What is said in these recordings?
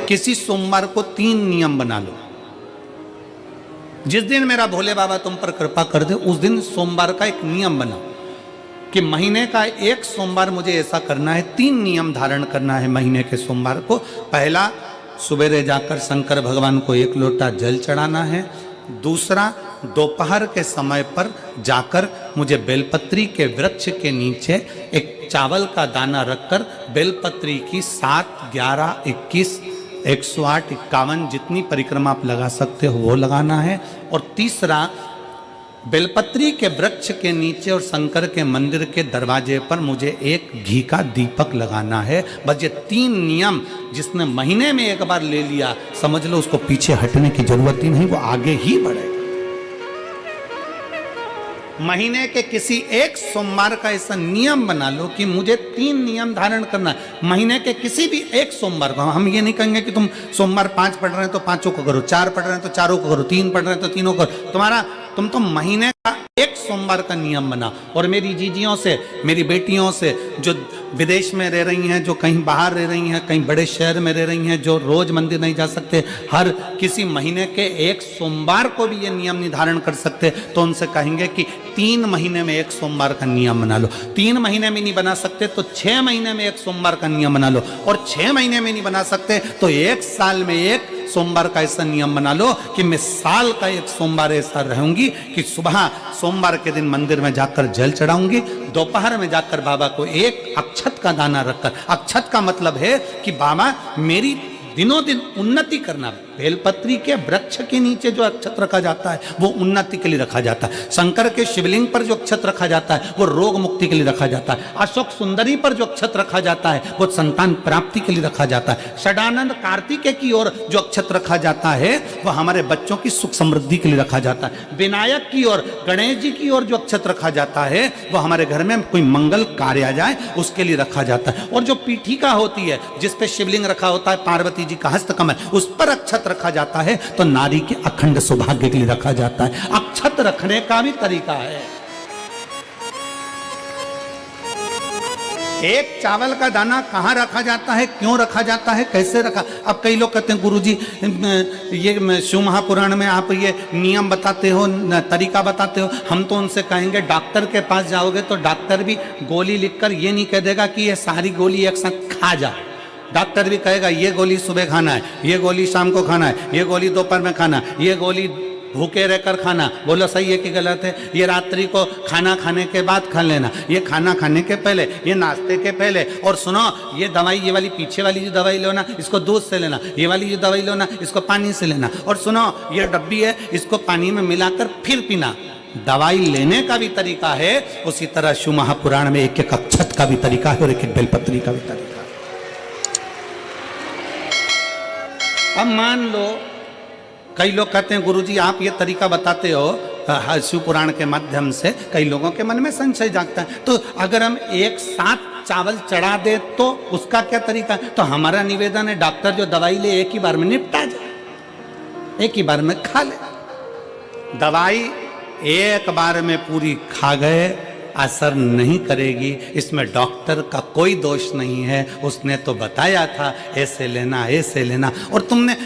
किसी सोमवार को 3 नियम बना लो। जिस दिन मेरा भोले बाबा तुम पर कृपा कर दे उस दिन सोमवार का एक नियम बनाओ कि महीने का एक सोमवार मुझे ऐसा करना है, 3 नियम धारण करना है महीने के सोमवार को। पहला, सुबेरे जाकर शंकर भगवान को 1 लोटा जल चढ़ाना है। दूसरा, दोपहर के समय पर जाकर मुझे बेलपत्री के वृक्ष के नीचे एक चावल का दाना रखकर बेलपत्री की 7, 11, 21, 108, 51 जितनी परिक्रमा आप लगा सकते हो वो लगाना है। और तीसरा, बेलपत्री के वृक्ष के नीचे और शंकर के मंदिर के दरवाजे पर मुझे एक घी का दीपक लगाना है। बस ये 3 नियम जिसने महीने में एक बार ले लिया, समझ लो उसको पीछे हटने की जरूरत ही नहीं, वो आगे ही बढ़े। महीने के किसी एक सोमवार का ऐसा नियम बना लो कि मुझे 3 नियम धारण करना है महीने के किसी भी एक सोमवार को। हम ये नहीं कहेंगे कि तुम सोमवार 5 पढ़ रहे हैं तो 5 को करो, 4 पढ़ रहे हैं तो 4 को करो, 3 पढ़ रहे हैं तो 3 को करो। तुम तो महीने का एक सोमवार का नियम बना। और मेरी जीजियों से, मेरी बेटियों से जो विदेश में रह रही हैं, जो कहीं बाहर रह रही हैं, कहीं बड़े शहर में रह रही हैं, जो रोज मंदिर नहीं जा सकते, हर किसी महीने के एक सोमवार को भी ये नियम निर्धारण कर सकते, तो उनसे कहेंगे कि 3 महीने में एक सोमवार का नियम बना लो। 3 महीने में नहीं बना सकते तो 6 महीने में एक सोमवार का नियम बना लो। और 6 महीने में नहीं बना सकते तो 1 साल में एक सोमवार का ऐसा नियम बना लो कि मैं साल का एक सोमवार ऐसा रहूंगी कि सुबह सोमवार के दिन मंदिर में जाकर जल चढ़ाऊंगी, दोपहर में जाकर बाबा को एक अक्षत का दाना रखकर, अक्षत का मतलब है कि बाबा मेरी दिनों दिन उन्नति करना। बेलपत्री के वृक्ष के नीचे जो अक्षत रखा जाता है वो उन्नति के लिए रखा जाता है। शंकर के शिवलिंग पर जो अक्षत रखा जाता है वो रोग मुक्ति के लिए रखा जाता है। अशोक सुंदरी पर जो अक्षत रखा जाता है वो संतान प्राप्ति के लिए रखा जाता है। षडानंद कार्तिकेय की ओर जो अक्षत रखा जाता है वह हमारे बच्चों की सुख समृद्धि के लिए रखा जाता है। विनायक की ओर, गणेश जी की ओर जो अक्षत रखा जाता है वह हमारे घर में कोई मंगल कार्य आ जाए उसके लिए रखा जाता है। और जो पीठिका होती है जिसपे शिवलिंग रखा होता है, पार्वती जी का हस्तकमल, उस पर अक्षत रखा जाता है तो नारी के अखंड सौभाग्य के लिए रखा जाता है। अक्षत रखने का भी तरीका है। एक चावल का दाना कहाँ रखा जाता है, क्यों रखा जाता है, कैसे रखा। अब कई लोग कहते हैं गुरुजी ये शिव महापुराण में आप ये नियम बताते हो, तरीका बताते हो। हम तो उनसे कहेंगे डॉक्टर के पास जाओगे तो डॉक्टर भी गोली लिखकर ये नहीं कह देगा कि ये सारी गोली एक साथ खा जा। डॉक्टर भी कहेगा ये गोली सुबह खाना है, ये गोली शाम को खाना है, ये गोली दोपहर में खाना, ये गोली भूखे रहकर खाना। बोलो सही है कि गलत है। ये रात्रि को खाना खाने के बाद खा लेना, ये खाना खाने के पहले, ये नाश्ते के पहले। और सुनो ये दवाई, ये वाली पीछे वाली जो दवाई लो ना इसको दूध से लेना, ये वाली जो दवाई लो ना इसको पानी से लेना। और सुनो ये डब्बी है इसको पानी में मिलाकर फिर पीना। दवाई लेने का भी तरीका है, उसी तरह शिव महापुराण में एक एक अक्षत का भी तरीका है और एक एक बेलपत्री का भी तरीका है। अब मान लो कई लोग कहते हैं गुरुजी आप ये तरीका बताते हो शिव पुराण के माध्यम से, कई लोगों के मन में संशय जागता है। तो अगर हम एक साथ चावल चढ़ा दे तो उसका क्या तरीका है। तो हमारा निवेदन है डॉक्टर जो दवाई ले एक ही बार में निपटा जाए, एक ही बार में खा ले। दवाई एक बार में पूरी खा गए असर नहीं करेगी, इसमें डॉक्टर का कोई दोष नहीं है। उसने तो बताया था ऐसे लेना ऐसे लेना। और तुमने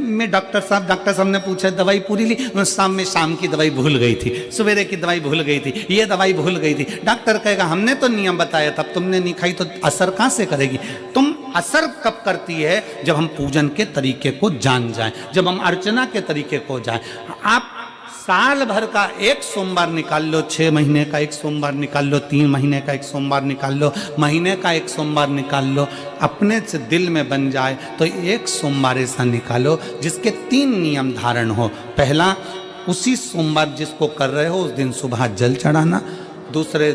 मैं डॉक्टर साहब ने पूछा दवाई पूरी ली, शाम की दवाई भूल गई थी, सवेरे की दवाई भूल गई थी, ये दवाई भूल गई थी। डॉक्टर कहेगा हमने तो नियम बताया था, तुमने नहीं खाई तो असर कहाँ से करेगी। तुम असर कब करती है जब हम पूजन के तरीके को जान जाएं, जब हम अर्चना के तरीके को जाएं। आप साल भर का एक सोमवार निकाल लो, 6 महीने का एक सोमवार निकाल लो, 3 महीने का एक सोमवार निकाल लो, महीने का एक सोमवार निकाल लो। अपने से दिल में बन जाए तो एक सोमवार ऐसा निकालो जिसके 3 नियम धारण हो। पहला, उसी सोमवार जिसको कर रहे हो उस दिन सुबह जल चढ़ाना। दूसरे,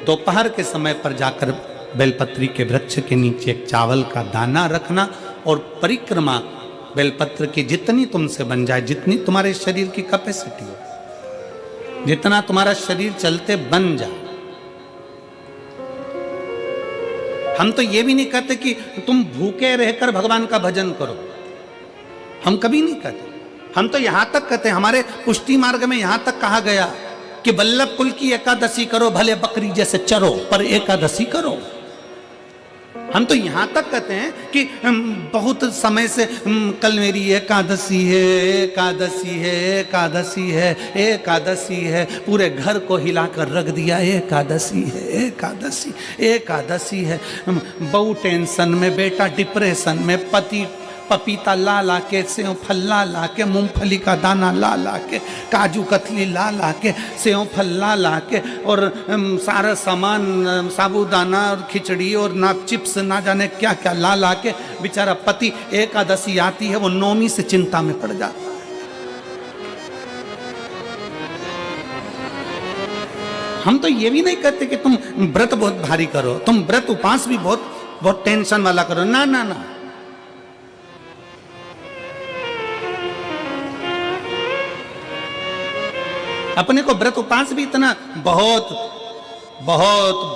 दोपहर के समय पर जाकर बेलपत्री के वृक्ष के नीचे एक चावल का दाना रखना। और परिक्रमा बेलपत्र की जितनी तुमसे बन जाए, जितनी तुम्हारे शरीर की कैपेसिटी हो, जितना तुम्हारा शरीर चलते बन जाए। हम तो ये भी नहीं कहते कि तुम भूखे रहकर भगवान का भजन करो, हम कभी नहीं कहते। हम तो यहां तक कहते हैं, हमारे पुष्टि मार्ग में यहां तक कहा गया कि वल्लभ कुल की एकादशी करो, भले बकरी जैसे चरो पर एकादशी करो। हम तो यहाँ तक कहते हैं कि बहुत समय से कल मेरी एकादशी है, एकादशी है, एकादशी है, एकादशी है, पूरे घर को हिलाकर रख दिया, एकादशी है, एकादशी, एकादशी है। बहू टेंशन में, बेटा डिप्रेशन में, पति पपीता ला ला के, सेव फल ला के, मूंगफली का दाना ला के, काजू कतली ला के, सेव फल ला के, और सारा सामान, साबूदाना और खिचड़ी और ना चिप्स ना जाने क्या क्या ला के, बेचारा पति एकादशी आती है वो नौमी से चिंता में पड़ जाता है। हम तो ये भी नहीं कहते कि तुम व्रत बहुत भारी करो, तुम व्रत उपास भी बहुत टेंशन वाला करो, ना ना ना। अपने को व्रत उपास भी इतना बहुत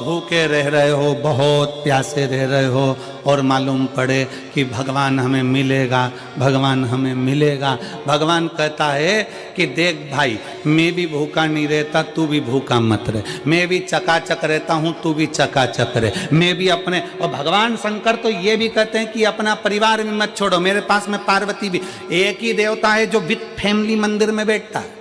भूखे रह रहे हो, बहुत प्यासे रह रहे हो, और मालूम पड़े कि भगवान हमें मिलेगा, भगवान हमें मिलेगा। भगवान कहता है कि देख भाई, मैं भी भूखा नहीं रहता, तू भी भूखा मत रहे, मैं भी चकाचक रहता हूँ, तू भी चकाचक रहे, मैं भी अपने। और भगवान शंकर तो ये भी कहते हैं कि अपना परिवार भी मत छोड़ो, मेरे पास में पार्वती भी, एक ही देवता है जो विद फैमिली मंदिर में बैठता है।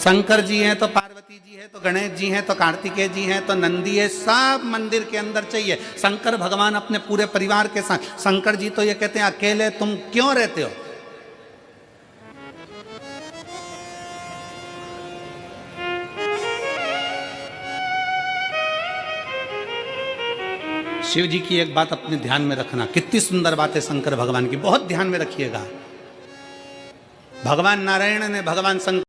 शंकर जी हैं तो पार्वती जी है, तो गणेश जी हैं, तो कार्तिकेय जी हैं, तो नंदी है, सब मंदिर के अंदर चाहिए। शंकर भगवान अपने पूरे परिवार के साथ। शंकर जी तो ये कहते हैं अकेले तुम क्यों रहते हो। शिव जी की एक बात अपने ध्यान में रखना, कितनी सुंदर बात है शंकर भगवान की, बहुत ध्यान में रखिएगा। भगवान नारायण ने भगवान शंकर